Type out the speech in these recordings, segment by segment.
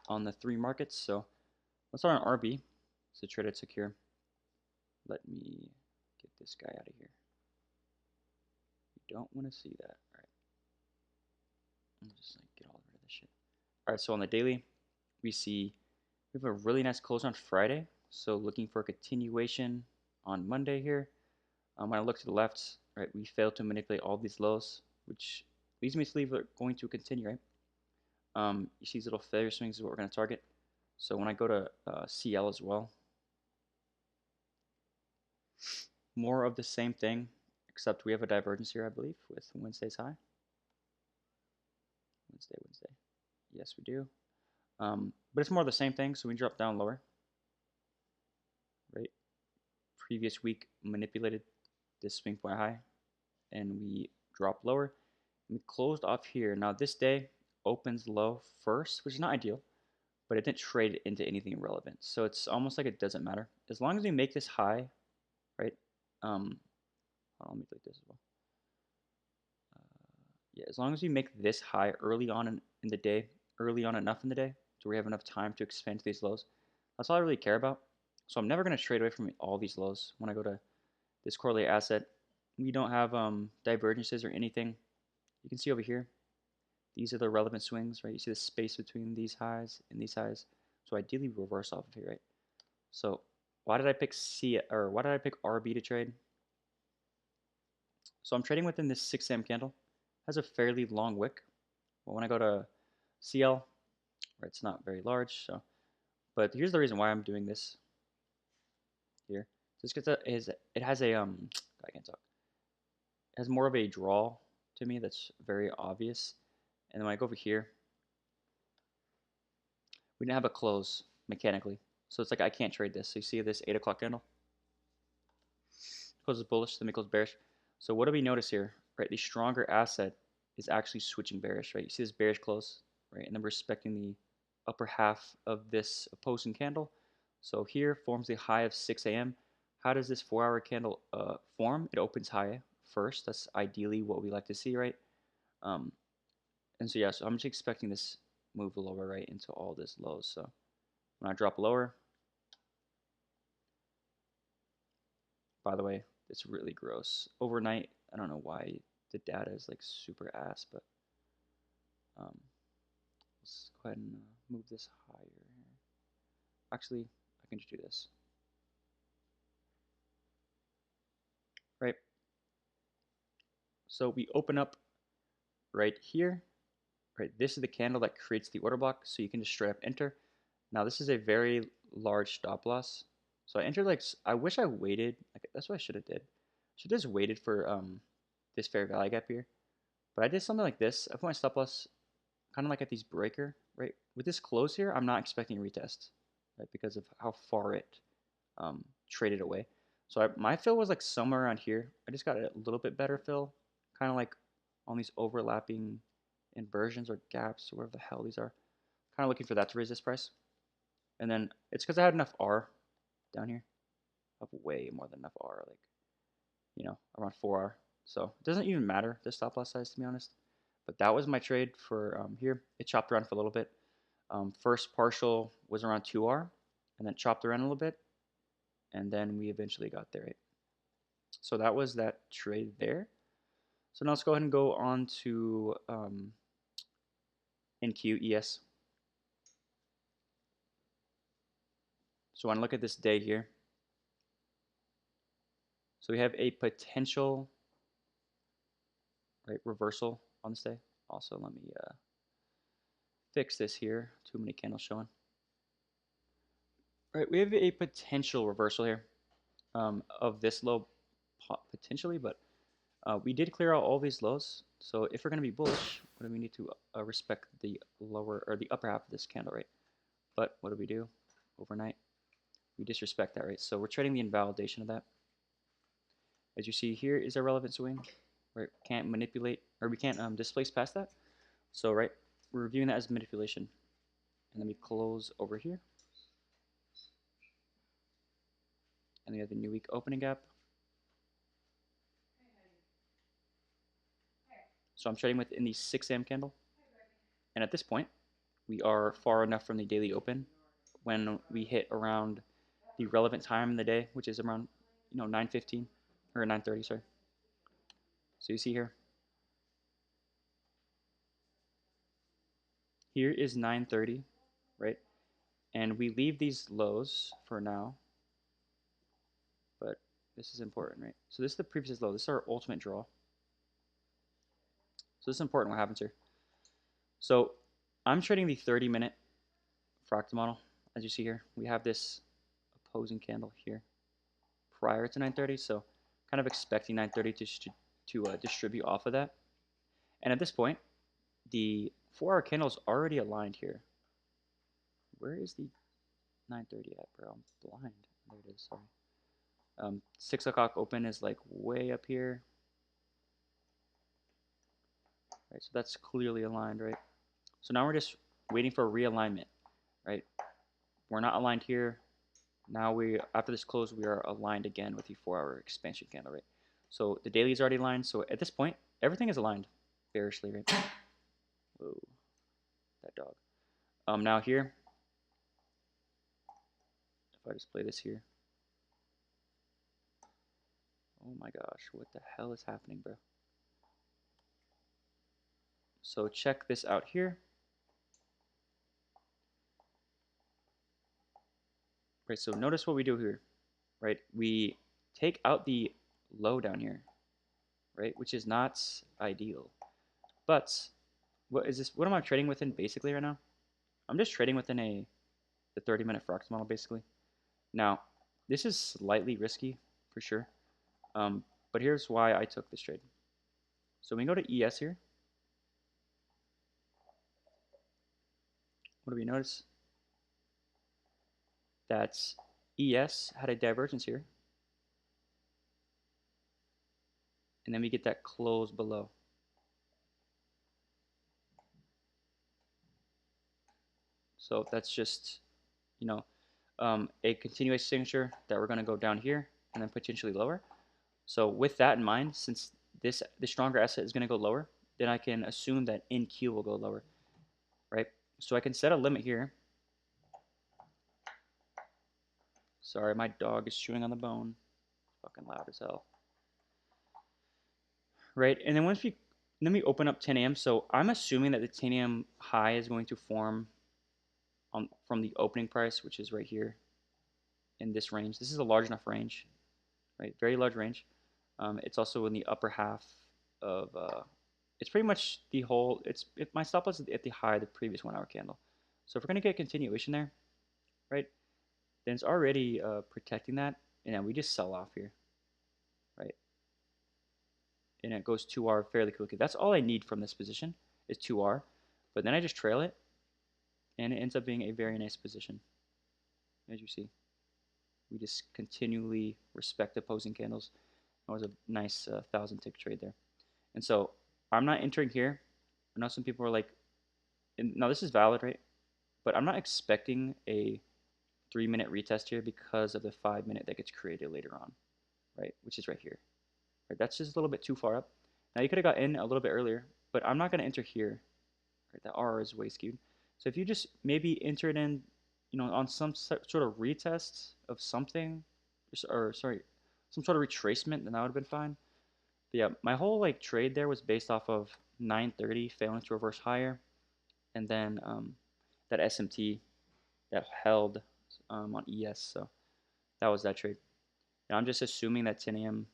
on the 3 markets. So let's start on RB. So trade it secure. Let me get this guy out of here. You don't want to see that. All right. I'll just like get all rid of this shit. All right. So on the daily, we see we have a really nice close on Friday. So looking for a continuation on Monday here. When I look to the left, right, we failed to manipulate all these lows, which leads me to believe we're going to continue, right? You see these little failure swings is what we're going to target. So when I go to CL as well, more of the same thing, except we have a divergence here, I believe, with Wednesday's high. Wednesday. Yes, we do. But it's more of the same thing, so we drop down lower, right? Previous week manipulated this swing point high, and we drop lower. And we closed off here. Now this day opens low first, which is not ideal, but it didn't trade into anything relevant. So it's almost like it doesn't matter. As long as we make this high, right? Let me delete this as well. Yeah, as long as we make this high early on in the day, early on enough in the day, so we have enough time to expand to these lows, that's all I really care about. So I'm never going to trade away from all these lows. When I go to this correlated asset, we don't have divergences or anything. You can see over here, these are the relevant swings, right? You see the space between these highs and these highs. So ideally reverse off of here, right? So why did I pick RB to trade? So I'm trading within this 6 a.m. candle. It has a fairly long wick. But when I go to CL, right, it's not very large. So, but here's the reason why I'm doing this here. Just because it has a I can't talk. It has more of a draw to me that's very obvious. And then when I go over here, we didn't have a close mechanically. So it's like I can't trade this. So you see this 8 o'clock candle? Closes bullish, then it goes bearish. So what do we notice here? Right, the stronger asset is actually switching bearish, right? You see this bearish close, right? And then we're respecting the upper half of this opposing candle. So here forms a high of 6 a.m. How does this 4-hour candle form? It opens high first. That's ideally what we like to see, right? And so yeah, so I'm just expecting this move lower, right, into all this lows. So when I drop lower, by the way, it's really gross. Overnight, I don't know why the data is like super ass, but let's go ahead and move this higher here. Actually, I can just do this. Right? So we open up right here. Right? This is the candle that creates the order block, so you can just straight up enter. Now this is a very large stop loss. So I entered like, I wish I waited. Like, that's what I should have did. Should have just waited for this fair value gap here. But I did something like this. I put my stop loss kind of like at these breaker, right? With this close here, I'm not expecting a retest, right? Because of how far it traded away. So my fill was like somewhere around here. I just got a little bit better fill, kind of like on these overlapping inversions or gaps or whatever the hell these are. Kind of looking for that to raise this price. And then it's because I had enough R down here. I have way more than enough R, like, you know, around 4R. So it doesn't even matter the stop loss size, to be honest. But that was my trade for here. It chopped around for a little bit. First partial was around 2R, and then chopped around a little bit, and then we eventually got there. Right? So that was that trade there. So now let's go ahead and go on to NQES. So when I look at this day here, so we have a potential reversal on this day. Also, let me fix this here. Too many candles showing. All right, we have a potential reversal here of this low potentially, but we did clear out all these lows. So if we're going to be bullish, what do we need to respect the lower or the upper half of this candle, right? But what do we do overnight? We disrespect that, right? So we're trading the invalidation of that. As you see here is a relevant swing, right? Can't manipulate or we can't displace past that. So right, we're reviewing that as manipulation, and then we close over here, and we have the new week opening gap. So I'm trading within the 6 a.m. candle, and at this point, we are far enough from the daily open when we hit around the relevant time in the day, which is around 9:15 or 9:30, sorry. So you see here, here is 9:30, right? And we leave these lows for now, but this is important, right? So this is the previous low. This is our ultimate draw. So this is important what happens here. So I'm trading the 30-minute fractal model. As you see here, we have this opposing candle here prior to 9:30, so kind of expecting 9:30 to distribute off of that. And at this point, the 4-hour candle is already aligned here. Where is the 9:30 at, bro? I'm blind. There it is. Sorry. 6 o'clock open is like way up here. Right, so that's clearly aligned, right? So now we're just waiting for realignment, right? We're not aligned here. Now after this close, we are aligned again with the 4-hour expansion candle, right? So the daily is already aligned. So at this point, everything is aligned bearishly, right? Whoa, that dog. Now here, if I just play this here. Oh my gosh, what the hell is happening, bro? So check this out here. Right, so notice what we do here, right? We take out the low down here, right? Which is not ideal. But what is this? What am I trading within basically right now? I'm just trading within the 30-minute fractal model basically. Now, this is slightly risky for sure. But here's why I took this trade. So when we go to ES here, what do we notice? That ES had a divergence here. And then we get that close below. So that's just, a continuous signature that we're going to go down here and then potentially lower. So with that in mind, since the stronger asset is going to go lower, then I can assume that NQ will go lower, right? So I can set a limit here. Sorry, my dog is chewing on the bone. Fucking loud as hell. Right, and then then we open up 10 a.m. So I'm assuming that the 10 a.m. high is going to form from the opening price, which is right here in this range. This is a large enough range, right? Very large range. It's also in the upper half of. It's pretty much the whole. My stop loss is at the high of the previous 1-hour candle. So if we're gonna get a continuation there, right? Then it's already protecting that, and then we just sell off here, right? And it goes 2R fairly quickly. That's all I need from this position is 2R, but then I just trail it, and it ends up being a very nice position, as you see. We just continually respect opposing candles. That was a nice 1,000-tick trade there. And so I'm not entering here. I know some people are like, now this is valid, right? But I'm not expecting a 3-minute retest here because of the 5-minute that gets created later on, right? Which is right here. Right? That's just a little bit too far up. Now you could have got in a little bit earlier, but I'm not going to enter here. Right? That R is way skewed. So if you just maybe enter it in, on some sort of retest of something, or sorry, some sort of retracement, then that would have been fine. But yeah, my whole trade there was based off of 9:30 failing to reverse higher, and then that SMT that held on ES. So that was that trade. And I'm just assuming that 10 a.m.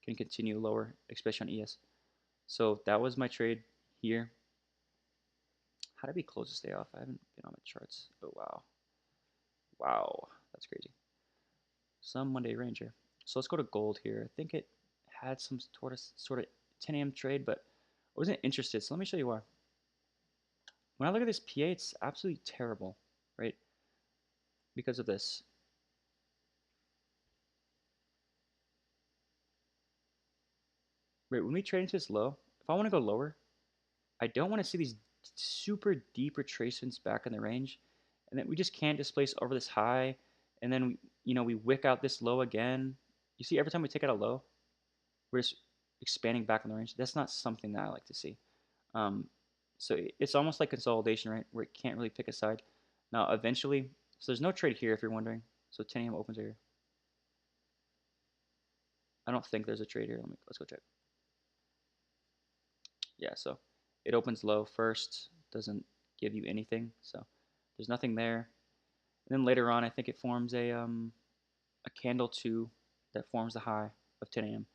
can continue lower, especially on ES. So that was my trade here. How did we close this day off? I haven't been on the charts. Oh, wow. Wow, that's crazy. Some Monday range here. So let's go to gold here. I think it had some sort of 10 a.m. trade, but I wasn't interested. So let me show you why. When I look at this PA, it's absolutely terrible, right? Because of this. Right, when we trade into this low, if I want to go lower, I don't want to see these super deep retracements back in the range, and then we just can't displace over this high, and then we wick out this low again. You see, every time we take out a low, we're just expanding back in the range. That's not something that I like to see. So it's almost like consolidation, right? Where it can't really pick a side. Now, eventually, so there's no trade here if you're wondering. So 10 a.m. opens here. I don't think there's a trade here. Let's go check. Yeah, so it opens low first, doesn't give you anything. So there's nothing there. And then later on, I think it forms a candle two that forms the high of 10 a.m.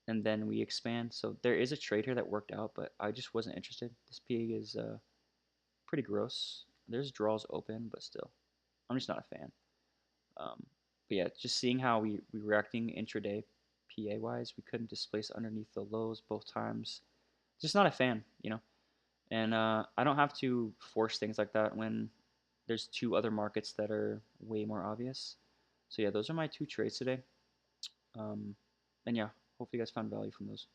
And then we expand. So there is a trade here that worked out, but I just wasn't interested. This PA is pretty gross. There's draws open, but still, I'm just not a fan. Um, but yeah, just seeing how we reacting intraday PA wise, we couldn't displace underneath the lows both times. Just not a fan, you know. And I don't have to force things like that when there's two other markets that are way more obvious. So yeah, those are my two trades today. Um, and yeah, hopefully you guys found value from those.